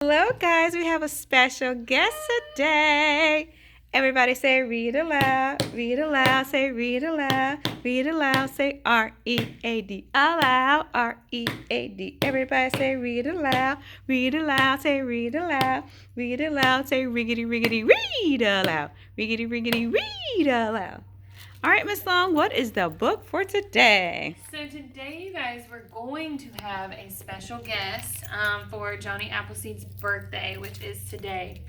Hello, guys. We have a special guest today. Everybody say read aloud, read aloud, say read aloud, read aloud, say R-E-A-D, aloud, R-E-A-D. Everybody say read aloud, say read aloud, say riggedy, riggedy, read aloud, riggedy, riggedy, read aloud. All right, Miss Long, what is the book for today? So today, you guys, we're going to have a special guest for Johnny Appleseed's birthday, which is today.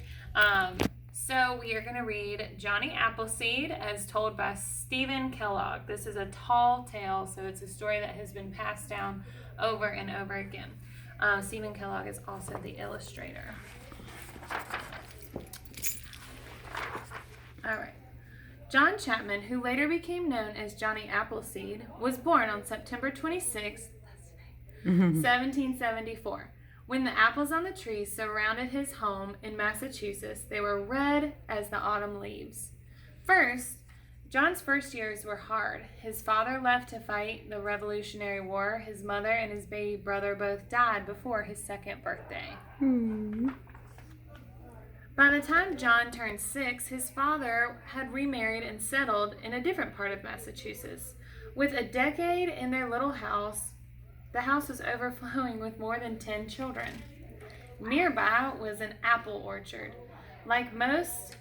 So we are going to read Johnny Appleseed as told by Stephen Kellogg. This is a tall tale, so it's a story that has been passed down over and over again. Stephen Kellogg is also the illustrator. All right. John Chapman, who later became known as Johnny Appleseed, was born on September 26, 1774. When the apples on the trees surrounded his home in Massachusetts, they were red as the autumn leaves. John's first years were hard. His father left to fight the Revolutionary War. His mother and his baby brother both died before his second birthday. By the time John turned 6, his father had remarried and settled in a different part of Massachusetts. With a decade in their little house, the house was overflowing with more than 10 children. Nearby was an apple orchard. Like most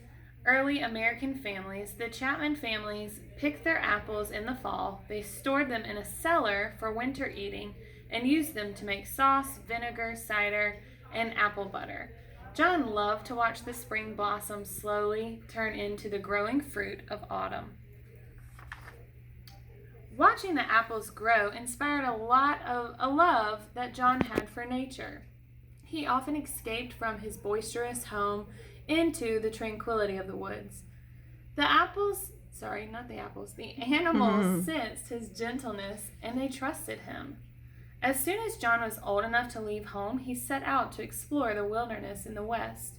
early American families, the Chapman families picked their apples in the fall. They stored them in a cellar for winter eating and used them to make sauce, vinegar, cider, and apple butter. John loved to watch the spring blossoms slowly turn into the growing fruit of autumn. Watching the apples grow inspired a love that John had for nature. He often escaped from his boisterous home into the tranquility of the woods. The animals sensed his gentleness and they trusted him. As soon as John was old enough to leave home, he set out to explore the wilderness in the west.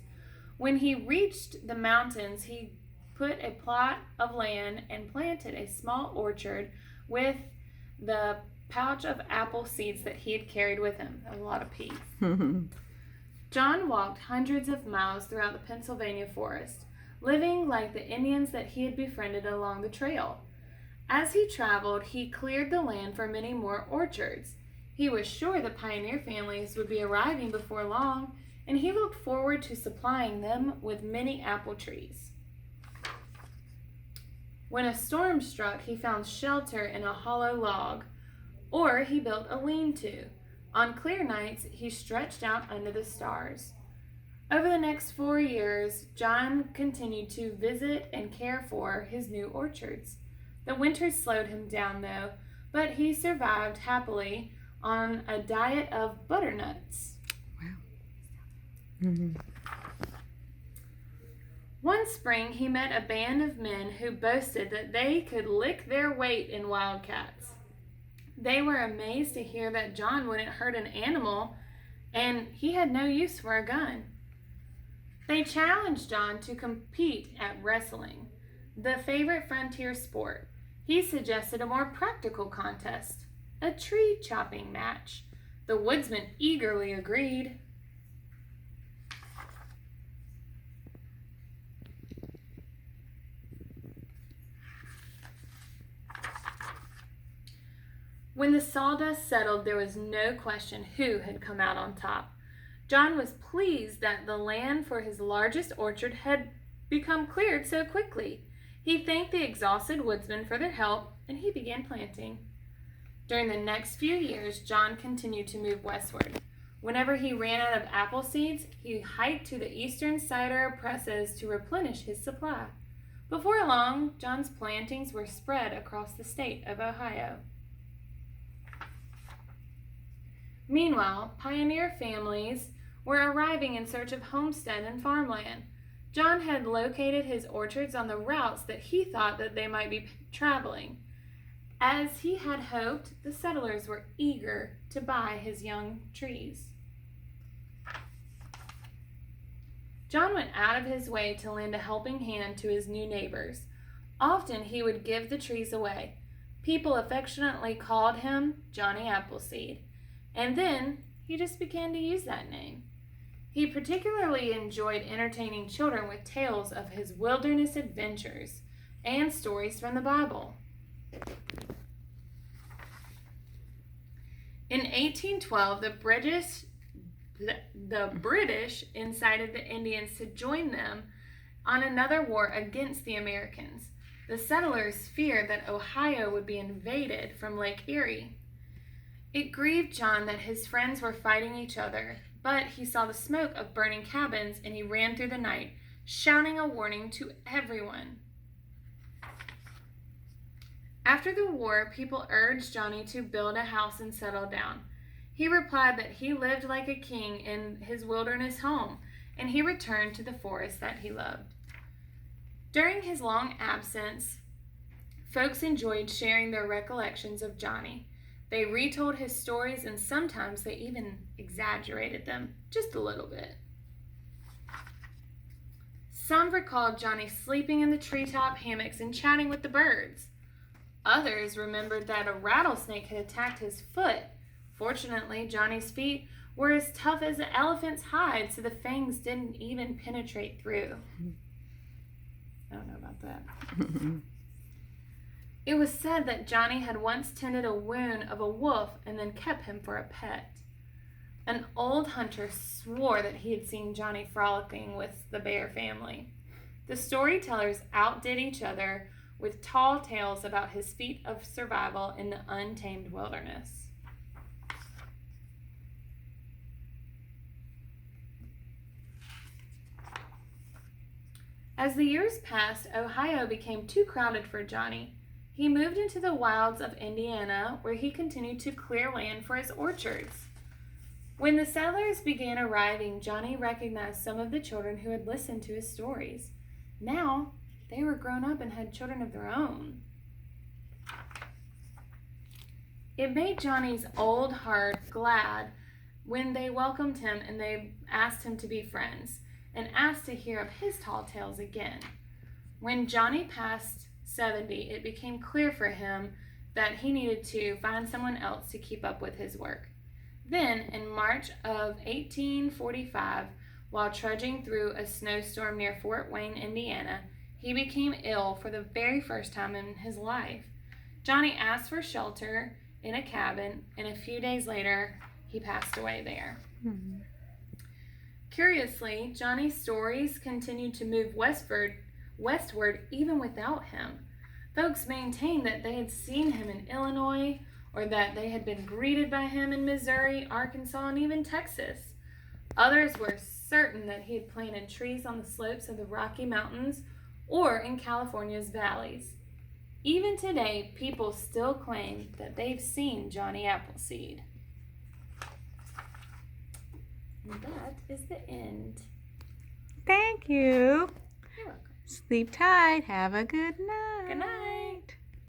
When he reached the mountains, he put a plot of land and planted a small orchard with the pouch of apple seeds that he had carried with him. A lot of peas. John walked hundreds of miles throughout the Pennsylvania forest, living like the Indians that he had befriended along the trail. As he traveled, he cleared the land for many more orchards. He was sure the pioneer families would be arriving before long, and he looked forward to supplying them with many apple trees. When a storm struck, he found shelter in a hollow log, or he built a lean-to. On clear nights, he stretched out under the stars. Over the next 4 years, John continued to visit and care for his new orchards. The winters slowed him down, though, but he survived happily on a diet of butternuts. Wow. One spring, he met a band of men who boasted that they could lick their weight in wildcats. They were amazed to hear that John wouldn't hurt an animal, and he had no use for a gun. They challenged John to compete at wrestling, the favorite frontier sport. He suggested a more practical contest, a tree chopping match. The woodsman eagerly agreed. When the sawdust settled, there was no question who had come out on top. John was pleased that the land for his largest orchard had become cleared so quickly. He thanked the exhausted woodsmen for their help, and he began planting. During the next few years, John continued to move westward. Whenever he ran out of apple seeds, he hiked to the eastern cider presses to replenish his supply. Before long, John's plantings were spread across the state of Ohio. Meanwhile, pioneer families were arriving in search of homestead and farmland. John had located his orchards on the routes that he thought that they might be traveling. As he had hoped, the settlers were eager to buy his young trees. John went out of his way to lend a helping hand to his new neighbors. Often he would give the trees away. People affectionately called him Johnny Appleseed, and then he just began to use that name. He particularly enjoyed entertaining children with tales of his wilderness adventures and stories from the Bible. In 1812, the British incited the Indians to join them on another war against the Americans. The settlers feared that Ohio would be invaded from Lake Erie. It grieved John that his friends were fighting each other, but he saw the smoke of burning cabins and he ran through the night, shouting a warning to everyone. After the war, people urged Johnny to build a house and settle down. He replied that he lived like a king in his wilderness home, and he returned to the forest that he loved. During his long absence, folks enjoyed sharing their recollections of Johnny. They retold his stories, and sometimes they even exaggerated them just a little bit. Some recalled Johnny sleeping in the treetop hammocks and chatting with the birds. Others remembered that a rattlesnake had attacked his foot. Fortunately, Johnny's feet were as tough as an elephant's hide, so the fangs didn't even penetrate through. I don't know about that. It was said that Johnny had once tended a wound of a wolf and then kept him for a pet. An old hunter swore that he had seen Johnny frolicking with the bear family. The storytellers outdid each other with tall tales about his feat of survival in the untamed wilderness. As the years passed, Ohio became too crowded for Johnny. He moved into the wilds of Indiana, where he continued to clear land for his orchards. When the settlers began arriving, Johnny recognized some of the children who had listened to his stories. Now, they were grown up and had children of their own. It made Johnny's old heart glad when they welcomed him and they asked him to be friends and asked to hear of his tall tales again. When Johnny passed 70, it became clear for him that he needed to find someone else to keep up with his work. Then, in March of 1845, while trudging through a snowstorm near Fort Wayne, Indiana, he became ill for the very first time in his life. Johnny asked for shelter in a cabin, and a few days later, he passed away there. Mm-hmm. Curiously, Johnny's stories continued to move westward even without him. Folks maintained that they had seen him in Illinois, or that they had been greeted by him in Missouri, Arkansas, and even Texas. Others were certain that he had planted trees on the slopes of the Rocky Mountains or in California's valleys. Even today, people still claim that they've seen Johnny Appleseed. And that is the end. Thank you. You're welcome. Sleep tight. Have a good night. Good night.